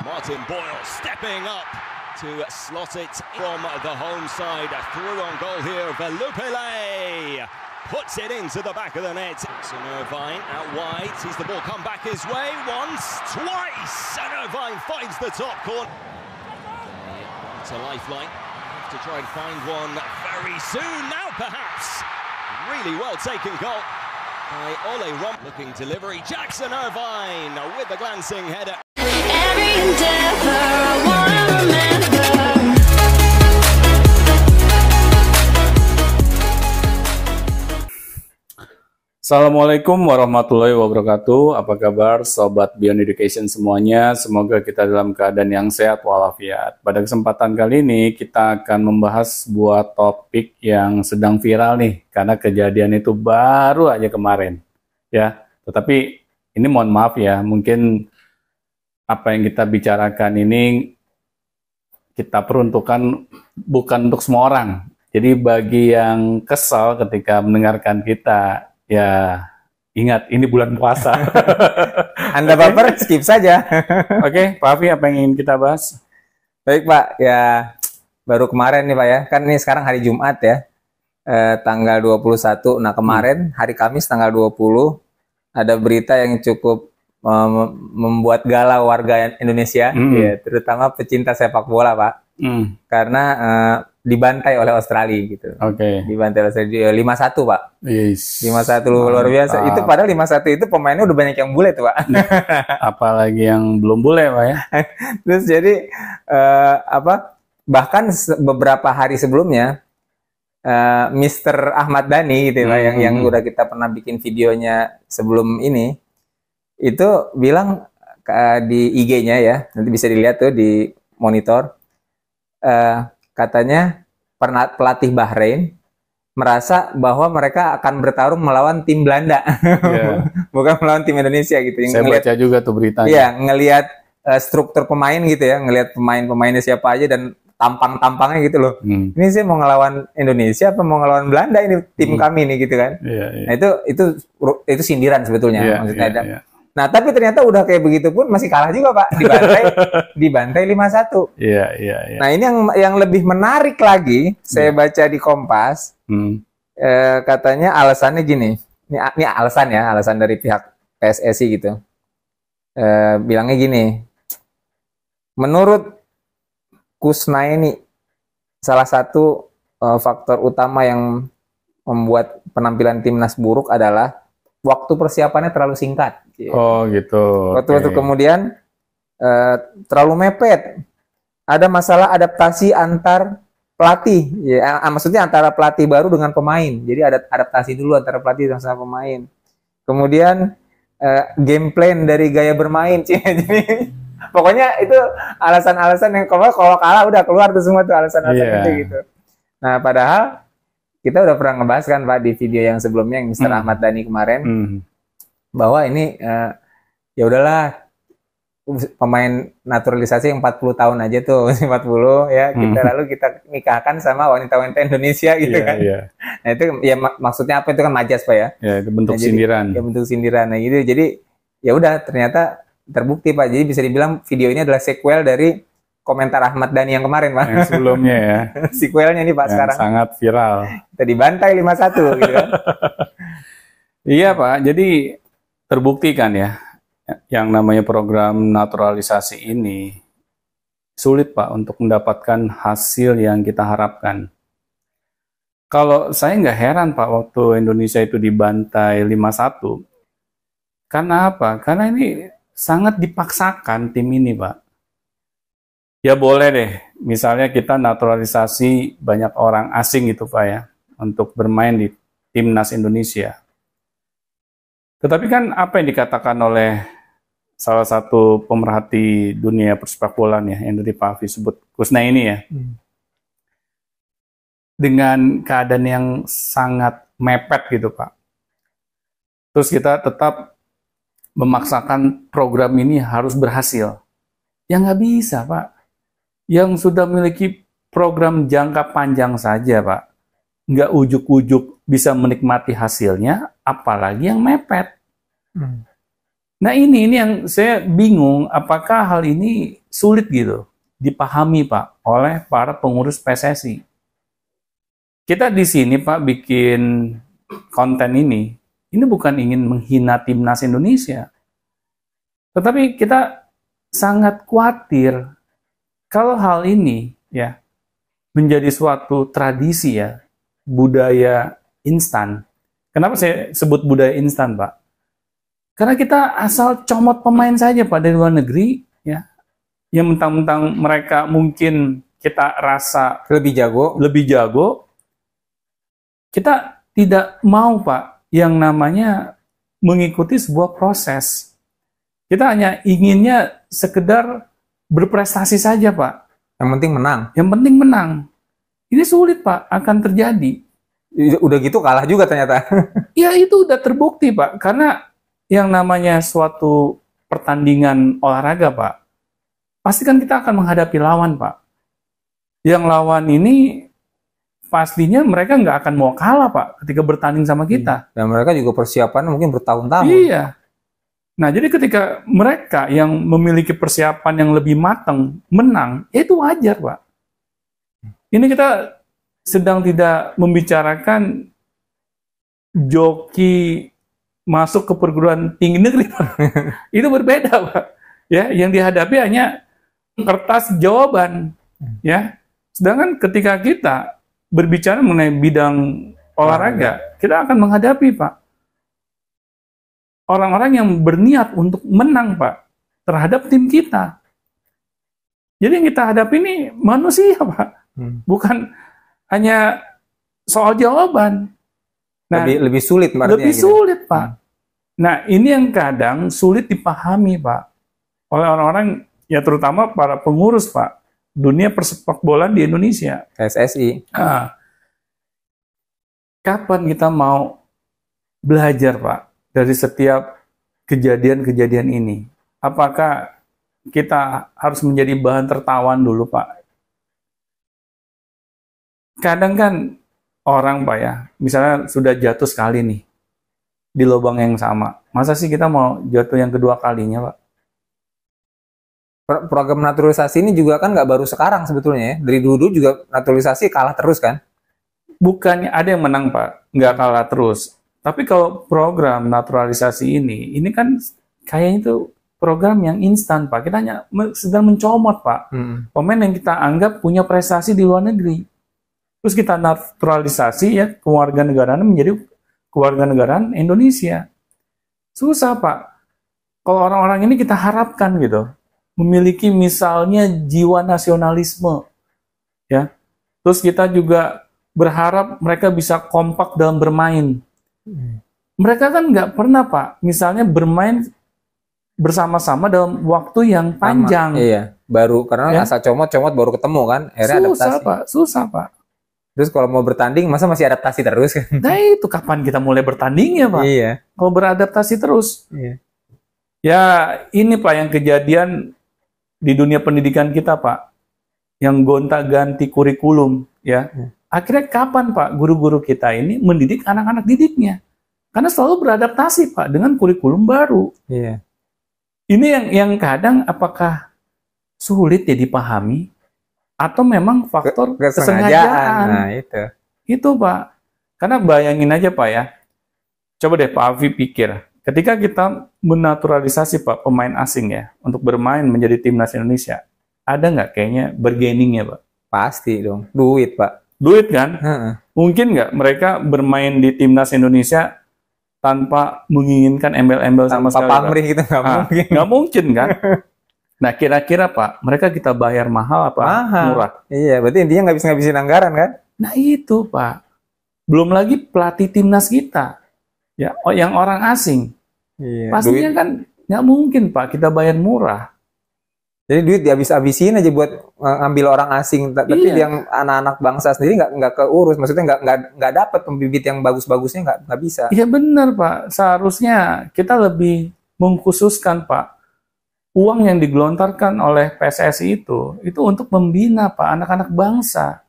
Martin Boyle stepping up to slot it from the home side. Through on goal here, Velupele puts it into the back of the net. So Irvine out wide, sees the ball come back his way once, twice, and Irvine finds the top corner. It's a lifeline. Have to try and find one very soon now, perhaps. Really well taken goal by Ole Rom. Looking delivery, Jackson Irvine with the glancing header. Every endeavor I wanna remember. Assalamualaikum warahmatullahi wabarakatuh. Apa kabar Sobat Beyond Education semuanya? Semoga kita dalam keadaan yang sehat walafiat. Pada kesempatan kali ini kita akan membahas sebuah topik yang sedang viral nih, karena kejadian itu baru aja kemarin. Ya, tetapi ini mohon maaf ya, mungkin apa yang kita bicarakan ini kita peruntukkan bukan untuk semua orang. Jadi bagi yang kesal ketika mendengarkan kita, ya ingat ini bulan puasa. Anda baper, skip saja. Oke, Pak Afi, apa yang ingin kita bahas? Baik Pak, ya baru kemarin nih Pak ya, kan ini sekarang hari Jumat ya, tanggal 21. Nah kemarin hari Kamis tanggal 20 ada berita yang cukup membuat galau warga Indonesia, ya, terutama pecinta sepak bola Pak, karena dibantai oleh Australia gitu. Oke. Dibantai oleh Australia 5-1 Pak. Yes. 5-1 luar biasa. Itu padahal 5-1 itu pemainnya udah banyak yang bule tuh Pak. Apalagi yang belum boleh Pak ya. Terus jadi bahkan beberapa hari sebelumnya Mr. Ahmad Dhani gitu Pak, yang udah kita pernah bikin videonya sebelum ini, itu bilang di IG-nya ya, nanti bisa dilihat tuh di monitor, katanya pelatih Bahrain merasa bahwa mereka akan bertarung melawan tim Belanda, bukan melawan tim Indonesia gitu. Saya baca juga tuh beritanya. Iya, ngelihat struktur pemain gitu ya, ngelihat pemainnya siapa aja dan tampang-tampangnya gitu loh. Ini sih mau ngelawan Indonesia apa mau ngelawan Belanda ini tim kami nih gitu kan. Iya. Nah itu sindiran sebetulnya maksudnya. Iya. Nah tapi ternyata udah kayak begitu pun masih kalah juga Pak, dibantai 5-1. Iya. Nah ini yang lebih menarik lagi, saya baca di Kompas, katanya alasannya gini, ini alasan dari pihak PSSI gitu, bilangnya gini, menurut Kusnaini, salah satu faktor utama yang membuat penampilan timnas buruk adalah waktu persiapannya terlalu singkat. Oh gitu. Waktu kemudian terlalu mepet. Ada masalah adaptasi antar pelatih. Ya, maksudnya antara pelatih baru dengan pemain. Jadi ada adaptasi dulu antara pelatih dan sama pemain. Kemudian game plan dari gaya bermain. Jadi pokoknya itu alasan-alasan yang kalau kalah udah keluar tuh semua tuh alasan-alasan itu gitu. Nah padahal kita udah pernah ngebahas kan Pak di video yang sebelumnya yang Mr. Ahmad Dhani kemarin, bahwa ini ya udahlah pemain naturalisasi yang 40 tahun aja tuh, 40 ya, lalu kita nikahkan sama wanita-wanita Indonesia gitu kan. Nah itu ya maksudnya apa, itu kan majas Pak ya. Ya itu bentuk sindiran. Ya bentuk sindiran. Nah gitu. Jadi ya udah ternyata terbukti Pak. Jadi bisa dibilang video ini adalah sequel dari komentar Ahmad Dhani yang kemarin Pak. Yang sebelumnya ya. Sequelnya nih Pak yang sekarang. Sangat viral. Kita dibantai 5-1 gitu kan. Iya Pak, jadi terbukti kan ya, yang namanya program naturalisasi ini sulit Pak untuk mendapatkan hasil yang kita harapkan. Kalau saya nggak heran Pak waktu Indonesia itu dibantai 5-1. Karena apa? Karena ini sangat dipaksakan tim ini Pak. Ya boleh deh, misalnya kita naturalisasi banyak orang asing gitu Pak ya, untuk bermain di timnas Indonesia. Tetapi kan apa yang dikatakan oleh salah satu pemerhati dunia persepak bola ya, yang dari Pak Afi sebut, Kusnaini ya, dengan keadaan yang sangat mepet gitu Pak. Terus kita tetap memaksakan program ini harus berhasil. Ya nggak bisa Pak. Yang sudah memiliki program jangka panjang saja Pak, nggak ujuk-ujuk bisa menikmati hasilnya, apalagi yang mepet. Nah ini yang saya bingung, apakah hal ini sulit gitu dipahami Pak oleh para pengurus PSSI. Kita di sini Pak bikin konten ini bukan ingin menghina timnas Indonesia, tetapi kita sangat khawatir kalau hal ini ya menjadi suatu tradisi ya, budaya instan. Kenapa saya sebut budaya instan Pak? Karena kita asal comot pemain saja Pak dari luar negeri ya, yang mentang-mentang mereka mungkin kita rasa Lebih jago. kita tidak mau Pak yang namanya mengikuti sebuah proses. Kita hanya inginnya sekedar berprestasi saja Pak. Yang penting menang. Yang penting menang. Ini sulit Pak, akan terjadi. Udah gitu kalah juga ternyata. Ya itu udah terbukti Pak, karena yang namanya suatu pertandingan olahraga Pak, pasti kan kita akan menghadapi lawan Pak. Yang lawan ini pastinya mereka nggak akan mau kalah Pak ketika bertanding sama kita. Dan mereka juga persiapan mungkin bertahun-tahun. Iya. Nah jadi ketika mereka yang memiliki persiapan yang lebih matang menang, ya itu wajar Pak. Ini kita sedang tidak membicarakan joki masuk ke perguruan tinggi negeri, Pak. Itu berbeda, Pak. Ya, yang dihadapi hanya kertas jawaban, ya. Sedangkan ketika kita berbicara mengenai bidang olahraga, kita akan menghadapi, Pak, orang-orang yang berniat untuk menang, Pak, terhadap tim kita. Jadi yang kita hadapi ini manusia, Pak. Bukan hanya soal jawaban. Nah, lebih sulit lebih sulit, Pak. Nah, ini yang kadang sulit dipahami, Pak, oleh orang-orang, ya terutama para pengurus, Pak, dunia persepak bolaan di Indonesia. PSSI. Nah, kapan kita mau belajar, Pak, dari setiap kejadian-kejadian ini? Apakah kita harus menjadi bahan tertawan dulu, Pak? Kadang kan orang, Pak, ya, misalnya sudah jatuh sekali nih di lubang yang sama. Masa sih kita mau jatuh yang kedua kalinya, Pak? Program naturalisasi ini juga kan nggak baru sekarang sebetulnya ya. Dari dulu juga naturalisasi kalah terus kan? Bukannya ada yang menang, Pak, nggak kalah terus. Tapi kalau program naturalisasi ini kan kayaknya itu program yang instan, Pak. Kita hanya sedang mencomot, Pak. Pemain yang kita anggap punya prestasi di luar negeri. Terus kita naturalisasi ya kewarganegaraan menjadi kewarganegaraan Indonesia. Susah, Pak. Kalau orang-orang ini kita harapkan gitu, memiliki misalnya jiwa nasionalisme, ya. Terus kita juga berharap mereka bisa kompak dalam bermain. Mereka kan nggak pernah, Pak, misalnya bermain bersama-sama dalam waktu yang panjang. Iya, baru karena Ya. asal comot-comot baru ketemu kan, akhirnya adaptasi. Susah, Pak. Terus kalau mau bertanding, masa masih adaptasi terus kan? Nah itu kapan kita mulai bertanding ya, Pak? Iya. Kalau beradaptasi terus. Iya. Ya ini, Pak, yang kejadian di dunia pendidikan kita, Pak. Yang gonta-ganti kurikulum, ya. Akhirnya kapan, Pak, guru-guru kita ini mendidik anak-anak didiknya? Karena selalu beradaptasi, Pak, dengan kurikulum baru. Iya. Ini yang kadang apakah sulit ya dipahami? Atau memang faktor kesengajaan? Nah, itu. Itu, Pak. Karena bayangin aja, Pak, ya. Coba deh Pak Afi pikir. Ketika kita menaturalisasi, Pak, pemain asing ya, untuk bermain menjadi timnas Indonesia, ada nggak kayaknya bargainingnya, Pak? Pasti dong. Duit, Pak. Duit kan? Mungkin nggak mereka bermain di timnas Indonesia tanpa menginginkan embel-embel sama sekali, Pak? Pamrih gitu, nggak mungkin. Nggak mungkin, kan? Nah, kira-kira, Pak, mereka kita bayar mahal apa murah? Iya, berarti intinya nggak bisa ngabisin anggaran kan? Nah, itu, Pak. Belum lagi pelatih timnas kita. Ya, yang orang asing. Iya. Pastinya kan nggak mungkin, Pak, kita bayar murah. Jadi duit dihabis-habisin aja buat ngambil orang asing, tapi Iya. yang anak-anak bangsa sendiri nggak keurus, maksudnya nggak dapat pembibit yang bagus-bagusnya nggak bisa. Iya benar, Pak. Seharusnya kita lebih mengkhususkan, Pak, uang yang digelontorkan oleh PSSI itu untuk membina, Pak, anak-anak bangsa.